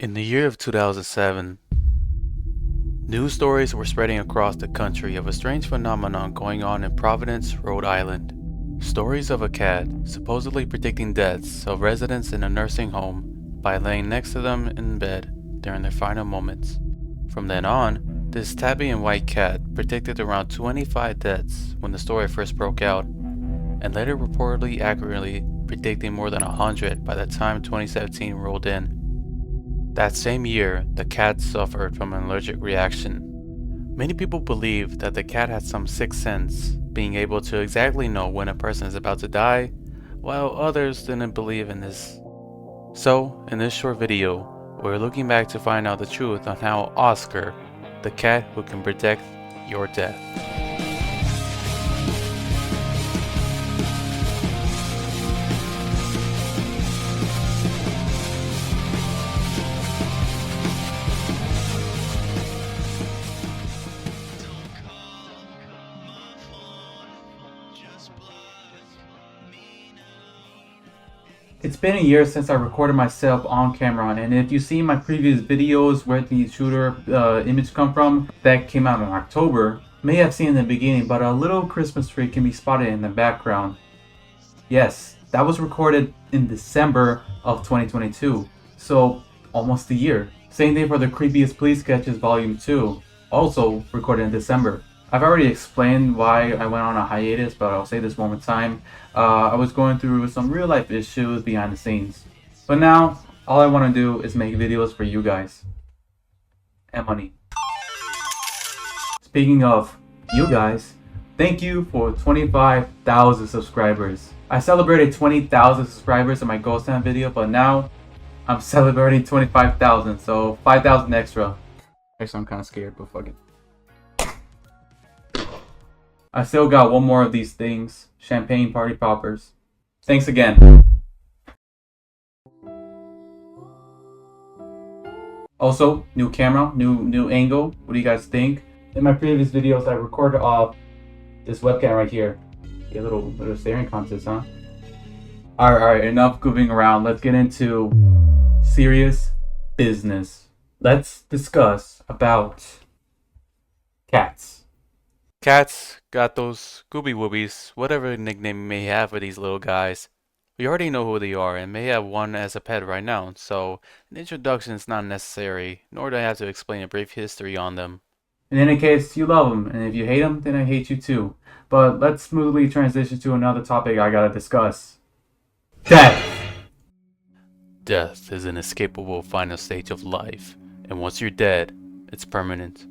In the year of 2007, news stories were spreading across the country of a strange phenomenon going on in Providence, Rhode Island. Stories of a cat supposedly predicting deaths of residents in a nursing home by laying next to them in bed during their final moments. From then on, this tabby-and-white cat predicted around 25 deaths when the story first broke out, and later reportedly accurately predicting more than 100 by the time 2017 rolled in. That same year, the cat suffered from an allergic reaction. Many people believe that the cat had some sixth sense, being able to exactly know when a person is about to die, while others didn't believe in this. So, in this short video, we're looking back to find out the truth on how Oscar, the cat who can predict your death. It's been a year since I recorded myself on camera, and if you see my previous videos where the shooter image come from, that came out in October, may have seen in the beginning, but a little Christmas tree can be spotted in the background. Yes, that was recorded in December of 2022, so almost a year. Same thing for the Creepiest Police Sketches Volume 2, also recorded in December. I've already explained why I went on a hiatus, but I'll say this one more time. I was going through some real life issues behind the scenes. But now, all I want to do is make videos for you guys. And money. Speaking of you guys, thank you for 25,000 subscribers. I celebrated 20,000 subscribers in my Ghost Town video, but now I'm celebrating 25,000, so 5,000 extra. Actually, I'm kind of scared, but fuck it. I still got one more of these things. Champagne party poppers. Thanks again. Also, new camera, new angle. What do you guys think? In my previous videos, I recorded off this webcam right here. A little staring contest, huh? Alright, enough goofing around. Let's get into serious business. Let's discuss about cats. Cats, gatos, gooby woobies, whatever nickname you may have for these little guys. We already know who they are and may have one as a pet right now, so an introduction is not necessary, nor do I have to explain a brief history on them. In any case, you love them, and if you hate them, then I hate you too. But let's smoothly transition to another topic I gotta discuss. Death! Death is an inescapable final stage of life, and once you're dead, it's permanent.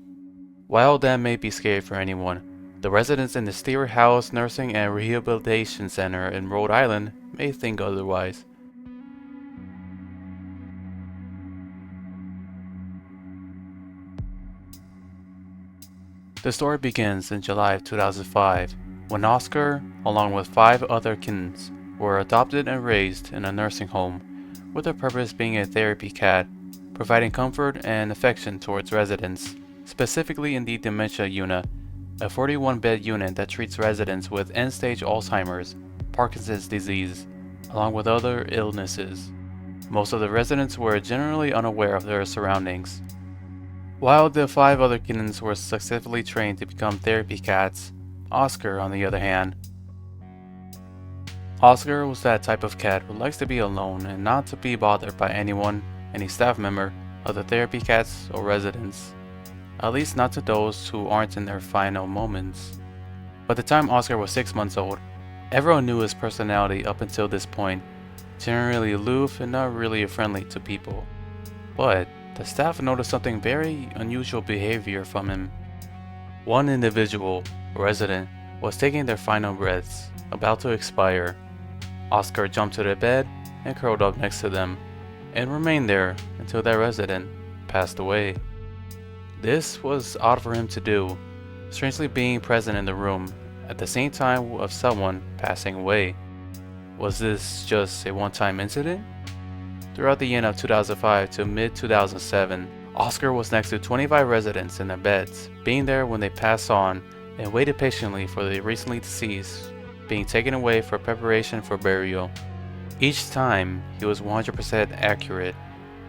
While that may be scary for anyone, the residents in the Steer House Nursing and Rehabilitation Center in Rhode Island may think otherwise. The story begins in July of 2005, when Oscar, along with 5 other kittens, were adopted and raised in a nursing home, with their purpose being a therapy cat, providing comfort and affection towards residents. Specifically in the dementia unit, a 41-bed unit that treats residents with end-stage Alzheimer's, Parkinson's disease, along with other illnesses. Most of the residents were generally unaware of their surroundings. While the 5 other kittens were successfully trained to become therapy cats, Oscar, on the other hand, Oscar was that type of cat who likes to be alone and not to be bothered by anyone, any staff member, other therapy cats, or residents. At least not to those who aren't in their final moments. By the time Oscar was 6 months old, everyone knew his personality up until this point, generally aloof and not really friendly to people. But the staff noticed something very unusual behavior from him. One individual, a resident, was taking their final breaths, about to expire. Oscar jumped to the bed and curled up next to them, and remained there until that resident passed away. This was odd for him to do, strangely being present in the room at the same time of someone passing away. Was this just a one-time incident? Throughout the end of 2005 to mid-2007, Oscar was next to 25 residents in their beds, being there when they passed on, and waited patiently for the recently deceased being taken away for preparation for burial. Each time, he was 100% accurate,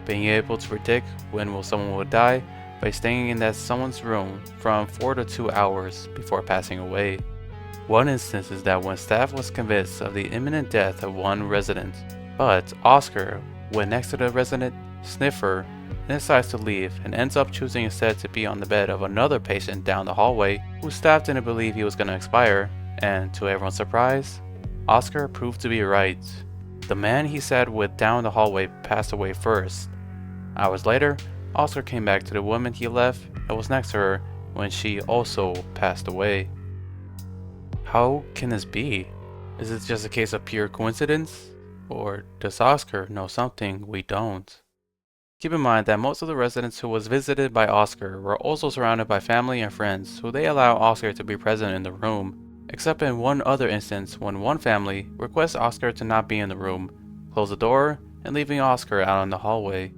being able to predict when someone will die by staying in that someone's room from 4 to 2 hours before passing away. One instance is that when staff was convinced of the imminent death of one resident, but Oscar went next to the resident, sniffer, and decides to leave and ends up choosing instead to be on the bed of another patient down the hallway who staff didn't believe he was going to expire, and to everyone's surprise, Oscar proved to be right. The man he sat with down the hallway passed away first. Hours later, Oscar came back to the woman he left and was next to her when she also passed away. How can this be? Is it just a case of pure coincidence? Or does Oscar know something we don't? Keep in mind that most of the residents who was visited by Oscar were also surrounded by family and friends who they allow Oscar to be present in the room, except in one other instance when one family requests Oscar to not be in the room, close the door, and leaving Oscar out in the hallway.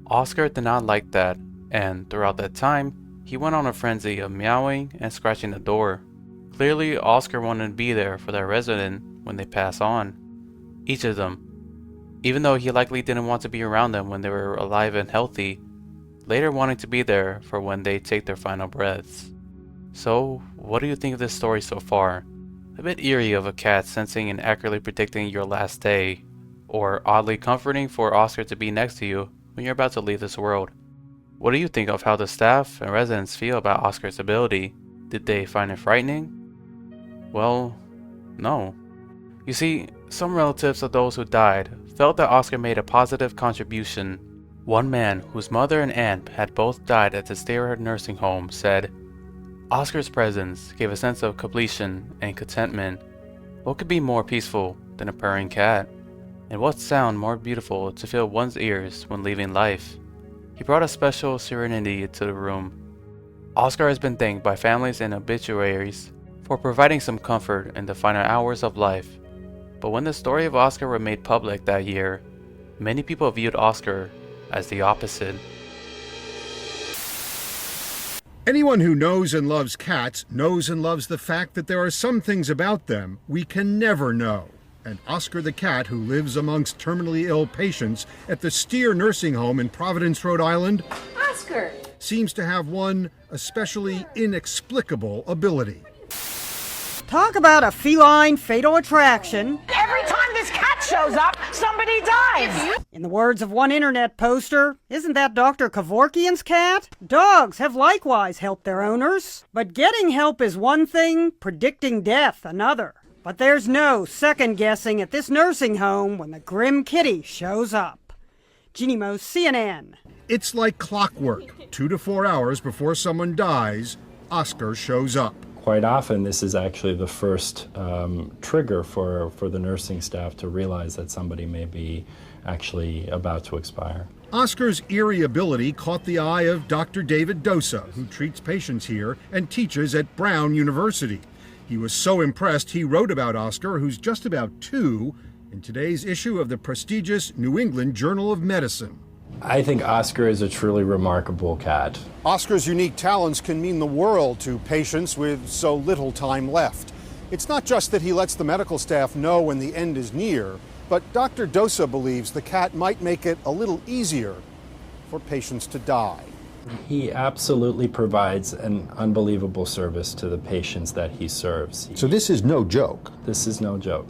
Oscar did not like that, and throughout that time, he went on a frenzy of meowing and scratching the door. Clearly, Oscar wanted to be there for that resident when they pass on. Each of them, even though he likely didn't want to be around them when they were alive and healthy, later wanting to be there for when they take their final breaths. So, what do you think of this story so far? A bit eerie of a cat sensing and accurately predicting your last day, or oddly comforting for Oscar to be next to you when you're about to leave this world. What do you think of how the staff and residents feel about Oscar's ability? Did they find it frightening? Well, no. You see, some relatives of those who died felt that Oscar made a positive contribution. One man whose mother and aunt had both died at the Stewart nursing home said, "Oscar's presence gave a sense of completion and contentment. What could be more peaceful than a purring cat? And what sound more beautiful to fill one's ears when leaving life? He brought a special serenity to the room." Oscar has been thanked by families and obituaries for providing some comfort in the final hours of life. But when the story of Oscar was made public that year, many people viewed Oscar as the opposite. Anyone who knows and loves cats knows and loves the fact that there are some things about them we can never know. And Oscar the cat, who lives amongst terminally ill patients at the Steer Nursing Home in Providence, Rhode Island, Oscar! seems to have one especially inexplicable ability. Talk about a feline fatal attraction. Every time this cat shows up, somebody dies! In the words of one internet poster, isn't that Dr. Kevorkian's cat? Dogs have likewise helped their owners. But getting help is one thing, predicting death another. But there's no second guessing at this nursing home when the grim kitty shows up. Jeannie Mo, CNN. It's like clockwork. 2 to 4 hours before someone dies, Oscar shows up. Quite often, this is actually the first trigger for the nursing staff to realize that somebody may be actually about to expire. Oscar's eerie ability caught the eye of Dr. David Dosa, who treats patients here and teaches at Brown University. He was so impressed he wrote about Oscar, who's just about 2, in today's issue of the prestigious New England Journal of Medicine. I think Oscar is a truly remarkable cat. Oscar's unique talents can mean the world to patients with so little time left. It's not just that he lets the medical staff know when the end is near, but Dr. Dosa believes the cat might make it a little easier for patients to die. He absolutely provides an unbelievable service to the patients that he serves. So this is no joke. This is no joke.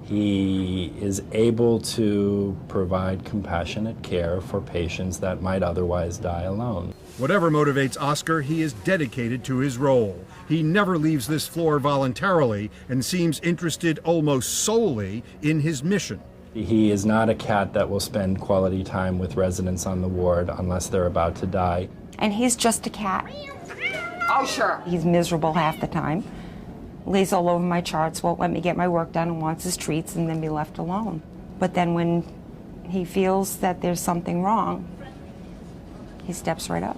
He is able to provide compassionate care for patients that might otherwise die alone. Whatever motivates Oscar, he is dedicated to his role. He never leaves this floor voluntarily and seems interested almost solely in his mission. He is not a cat that will spend quality time with residents on the ward unless they're about to die. And he's just a cat. Oh, sure. He's miserable half the time. Lays all over my charts, won't let me get my work done, and wants his treats and then be left alone. But then when he feels that there's something wrong, he steps right up.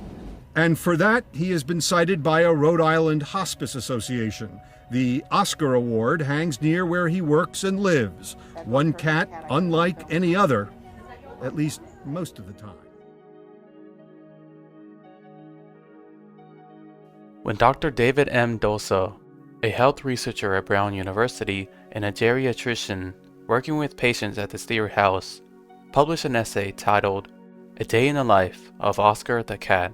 And for that, he has been cited by a Rhode Island Hospice Association. The Oscar Award hangs near where he works and lives. One cat unlike any other, at least most of the time. When Dr. David M. Dosa, a health researcher at Brown University and a geriatrician working with patients at the Steer House, published an essay titled A Day in the Life of Oscar the Cat.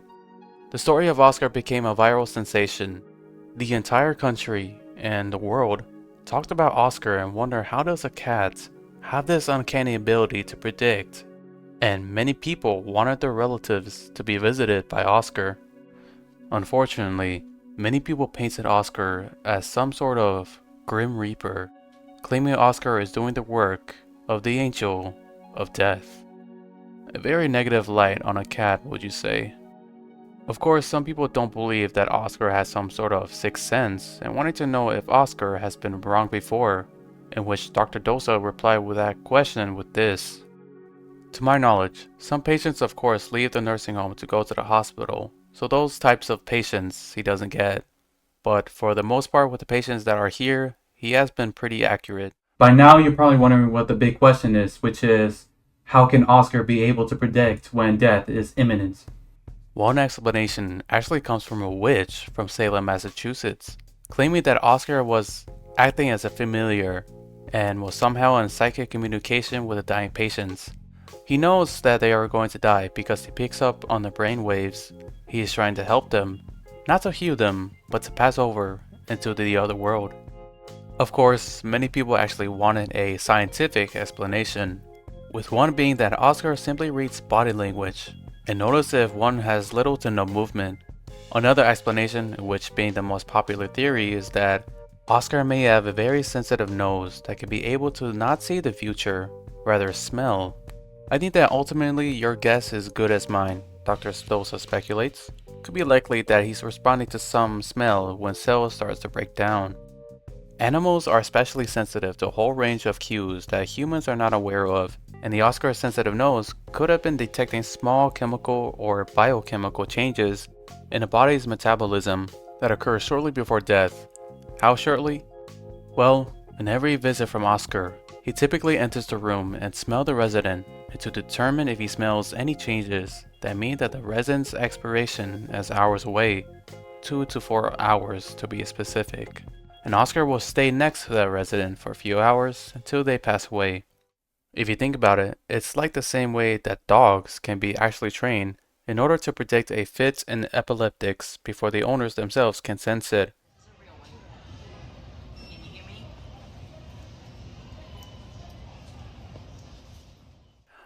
The story of Oscar became a viral sensation. The entire country and the world talked about Oscar and wondered, how does a cat have this uncanny ability to predict? And many people wanted their relatives to be visited by Oscar. Unfortunately, many people painted Oscar as some sort of grim reaper, claiming Oscar is doing the work of the angel of death. A very negative light on a cat, would you say? Of course, some people don't believe that Oscar has some sort of sixth sense and wanting to know if Oscar has been wrong before, in which Dr. Dosa replied with that question with this. To my knowledge, some patients of course leave the nursing home to go to the hospital, so those types of patients he doesn't get. But for the most part with the patients that are here, he has been pretty accurate. By now you're probably wondering what the big question is, which is, how can Oscar be able to predict when death is imminent? One explanation actually comes from a witch from Salem, Massachusetts, claiming that Oscar was acting as a familiar and was somehow in psychic communication with the dying patients. He knows that they are going to die because he picks up on the brain waves. He is trying to help them, not to heal them, but to pass over into the other world. Of course, many people actually wanted a scientific explanation, with one being that Oscar simply reads body language and notices if one has little to no movement. Another explanation, which being the most popular theory, is that Oscar may have a very sensitive nose that can be able to not see the future, rather smell. I think that ultimately your guess is good as mine, Dr. Dosa speculates. Could be likely that he's responding to some smell when cells starts to break down. Animals are especially sensitive to a whole range of cues that humans are not aware of, and the Oscar's sensitive nose could have been detecting small chemical or biochemical changes in a body's metabolism that occur shortly before death. How shortly? Well, in every visit from Oscar, he typically enters the room and smells the resident, and to determine if he smells any changes that mean that the resident's expiration is hours away, 2 to 4 hours to be specific. And Oscar will stay next to that resident for a few hours until they pass away. If you think about it, it's like the same way that dogs can be actually trained in order to predict a fit in epileptics before the owners themselves can sense it.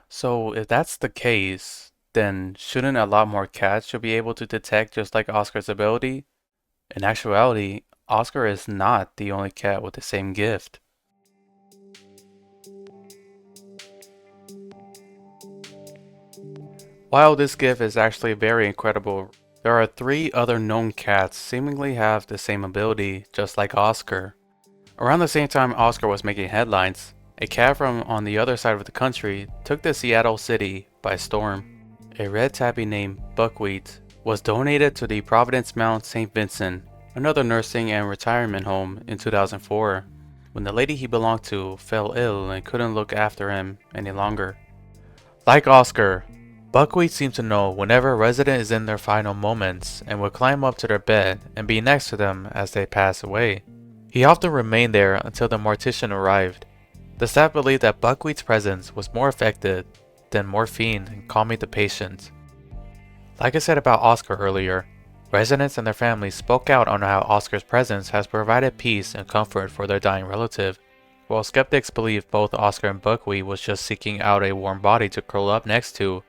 So if that's the case, then shouldn't a lot more cats should be able to detect just like Oscar's ability? In actuality, Oscar is not the only cat with the same gift. While this gift is actually very incredible, there are 3 other known cats seemingly have the same ability, just like Oscar. Around the same time Oscar was making headlines, a cat from on the other side of the country took the Seattle city by storm. A red tabby named Buckwheat was donated to the Providence Mount St. Vincent, another nursing and retirement home, in 2004, when the lady he belonged to fell ill and couldn't look after him any longer. Like Oscar, Buckwheat seemed to know whenever a resident is in their final moments and would climb up to their bed and be next to them as they pass away. He often remained there until the mortician arrived. The staff believed that Buckwheat's presence was more effective than morphine in calming the patient. Like I said about Oscar earlier, residents and their families spoke out on how Oscar's presence has provided peace and comfort for their dying relative, while skeptics believe both Oscar and Buckwheat was just seeking out a warm body to curl up next to.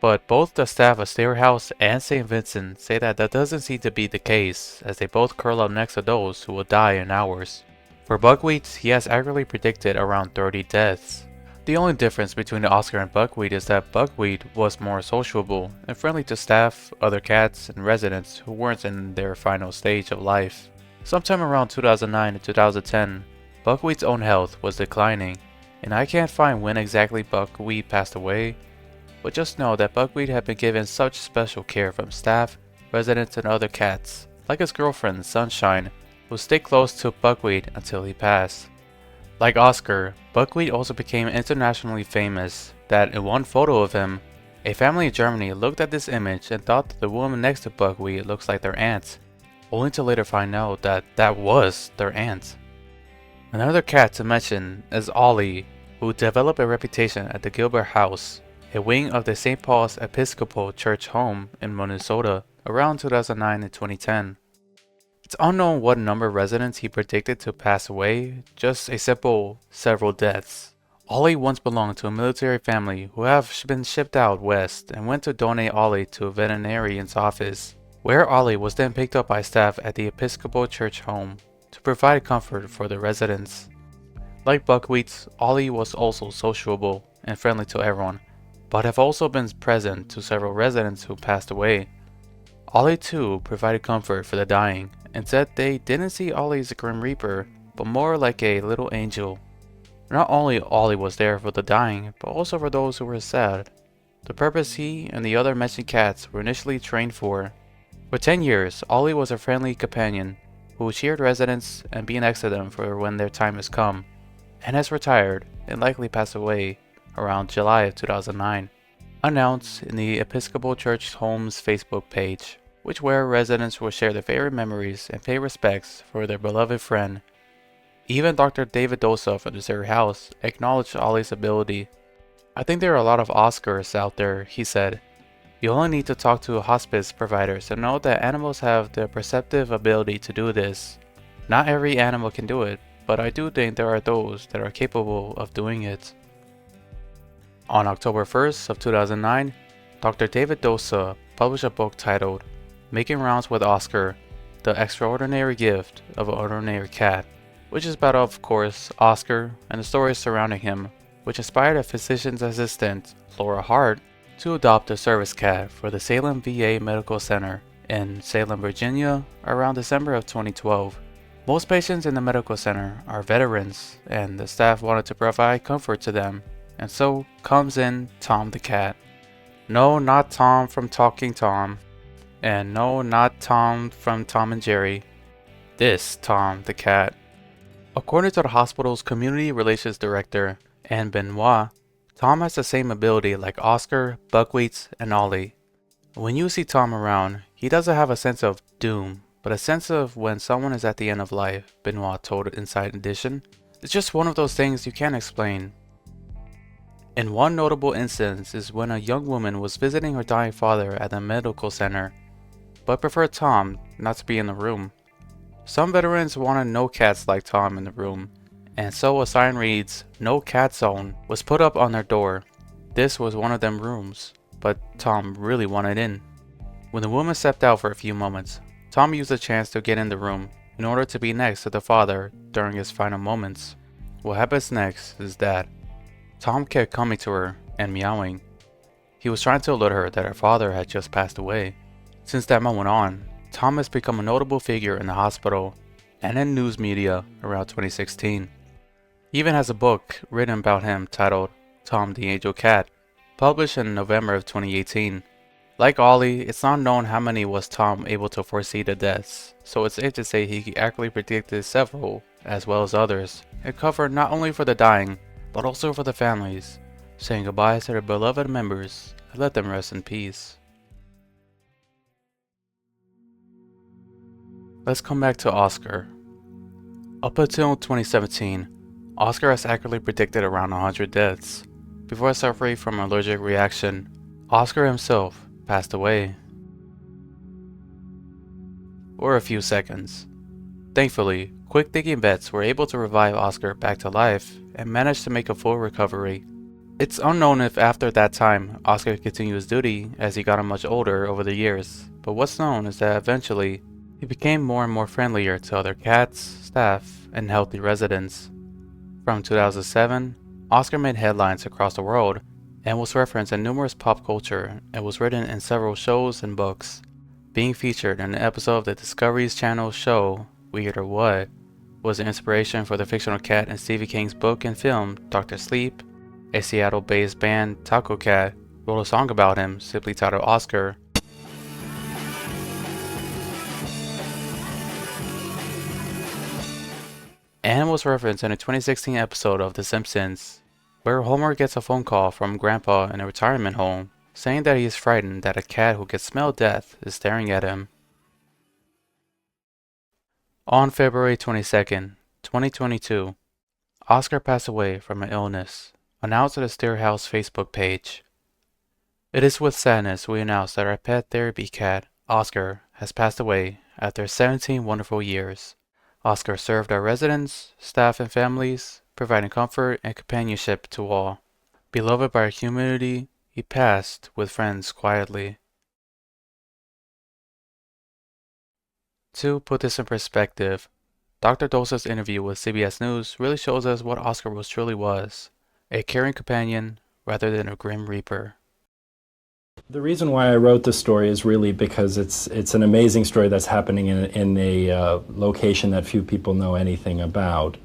But both the staff of Stair House and St. Vincent say that doesn't seem to be the case, as they both curl up next to those who will die in hours. For Buckwheat, he has accurately predicted around 30 deaths. The only difference between Oscar and Buckwheat is that Buckwheat was more sociable and friendly to staff, other cats, and residents who weren't in their final stage of life. Sometime around 2009 to 2010, Buckwheat's own health was declining, and I can't find when exactly Buckwheat passed away, but just know that Buckwheat had been given such special care from staff, residents, and other cats, like his girlfriend Sunshine, who stayed close to Buckwheat until he passed. Like Oscar, Buckwheat also became internationally famous that in one photo of him, a family in Germany looked at this image and thought that the woman next to Buckwheat looks like their aunt, only to later find out that that was their aunt. Another cat to mention is Ollie, who developed a reputation at the Gilbert house, a wing of the St. Paul's Episcopal Church home in Minnesota around 2009 and 2010. It's unknown what number of residents he predicted to pass away, just a simple several deaths. Ollie once belonged to a military family who have been shipped out west and went to donate Ollie to a veterinarian's office, where Ollie was then picked up by staff at the Episcopal Church home to provide comfort for the residents. Like buckwheats, Ollie was also sociable and friendly to everyone, but have also been present to several residents who passed away. Ollie too provided comfort for the dying and said they didn't see Ollie as a Grim Reaper, but more like a little angel. Not only Ollie was there for the dying, but also for those who were sad, the purpose he and the other mentioned cats were initially trained for. For 10 years, Ollie was a friendly companion who cheered residents and be next to them for when their time has come, and has retired and likely passed away around July of 2009, announced in the Episcopal Church Home's Facebook page, which where residents will share their favorite memories and pay respects for their beloved friend. Even Dr. David Dosa from the Surrey House acknowledged Ollie's ability. "I think there are a lot of Oscars out there," he said. "You only need to talk to hospice providers to know that animals have the perceptive ability to do this. Not every animal can do it, but I do think there are those that are capable of doing it." On October 1st of 2009, Dr. David Dosa published a book titled Making Rounds with Oscar, The Extraordinary Gift of an Ordinary Cat, which is about, of course, Oscar and the stories surrounding him, which inspired a physician's assistant, Laura Hart, to adopt a service cat for the Salem VA Medical Center in Salem, Virginia around December of 2012. Most patients in the medical center are veterans, and the staff wanted to provide comfort to them, and so comes in Tom the cat. No, not Tom from Talking Tom, and no, not Tom from Tom and Jerry. This Tom the cat. According to the hospital's community relations director, Anne Benoit, Tom has the same ability like Oscar, Buckwheats, and Ollie. When you see Tom around, he doesn't have a sense of doom, but a sense of when someone is at the end of life, Benoit told Inside Edition. It's just one of those things you can't explain. In one notable instance is when a young woman was visiting her dying father at the medical center, but preferred Tom not to be in the room. Some veterans wanted no cats like Tom in the room, and so a sign reads, "No Cat Zone," was put up on their door. This was one of them rooms, but Tom really wanted in. When the woman stepped out for a few moments, Tom used the chance to get in the room in order to be next to the father during his final moments. What happens next is that Tom kept coming to her and meowing. He was trying to alert her that her father had just passed away. Since that moment on, Tom has become a notable figure in the hospital and in news media around 2016. He even has a book written about him titled Tom the Angel Cat, published in November of 2018. Like Ollie, it's not known how many was Tom able to foresee the deaths, so it's safe to say he accurately predicted several, as well as others, and covered not only for the dying, but also for the families, saying goodbye to their beloved members and let them rest in peace. Let's come back to Oscar. Up until 2017, Oscar has accurately predicted around 100 deaths. Before suffering from an allergic reaction, Oscar himself passed away for a few seconds. Thankfully, quick-thinking vets were able to revive Oscar back to life and managed to make a full recovery. It's unknown if after that time, Oscar continued his duty as he got much older over the years, but what's known is that eventually, he became more and more friendlier to other cats, staff, and healthy residents. From 2007, Oscar made headlines across the world and was referenced in numerous pop culture and was written in several shows and books, being featured in an episode of the Discovery Channel's show Weird or What, was the inspiration for the fictional cat in Stephen King's book and film Dr. Sleep. A Seattle-based band, Taco Cat, wrote a song about him simply titled Oscar. And was referenced in a 2016 episode of The Simpsons, where Homer gets a phone call from Grandpa in a retirement home, saying that he is frightened that a cat who can smell death is staring at him. On February 22nd, 2022, Oscar passed away from an illness, announced at the Steerhouse Facebook page. It is with sadness we announce that our pet therapy cat, Oscar, has passed away after 17 wonderful years. Oscar served our residents, staff, and families, providing comfort and companionship to all. Beloved by our community, he passed with friends quietly. To put this in perspective, Dr. Dosa's interview with CBS News really shows us what Oscar truly was, a caring companion rather than a grim reaper. The reason why I wrote this story is really because it's an amazing story that's happening in a location that few people know anything about.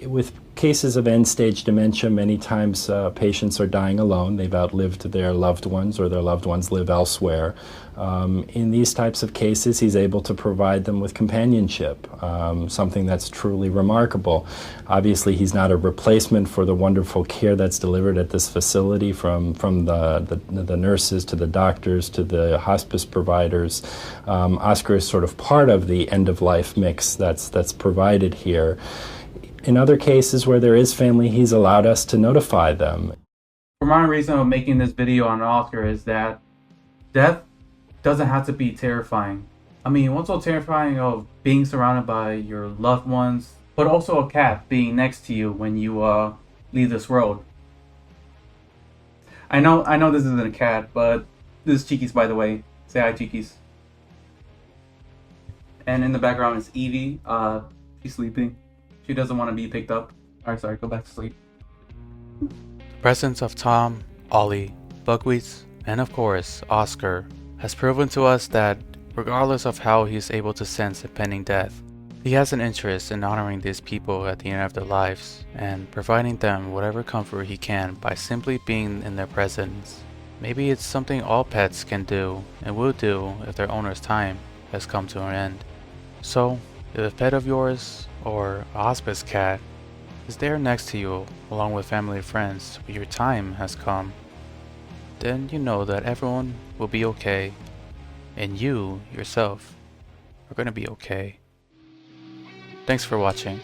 With cases of end-stage dementia, many times patients are dying alone. They've outlived their loved ones or their loved ones live elsewhere. In these types of cases, he's able to provide them with companionship, something that's truly remarkable. Obviously, he's not a replacement for the wonderful care that's delivered at this facility from the nurses to the doctors to the hospice providers. Oscar is sort of part of the end-of-life mix that's provided here. In other cases where there is family, he's allowed us to notify them. For my reason of making this video on Oscar is that death doesn't have to be terrifying. I mean, what's so terrifying of being surrounded by your loved ones, but also a cat being next to you when you leave this world? I know this isn't a cat, but this is Cheekies, by the way. Say hi, Cheekies. And in the background is Evie. She's sleeping. She doesn't want to be picked up. Alright, sorry, go back to sleep. The presence of Tom, Ollie, Buckwheats, and of course, Oscar has proven to us that regardless of how he is able to sense impending death, he has an interest in honoring these people at the end of their lives and providing them whatever comfort he can by simply being in their presence. Maybe it's something all pets can do and will do if their owner's time has come to an end. So, if a pet of yours or a hospice cat is there next to you along with family and friends when your time has come, then you know that everyone will be okay, and you yourself are going to be okay. Thanks for watching.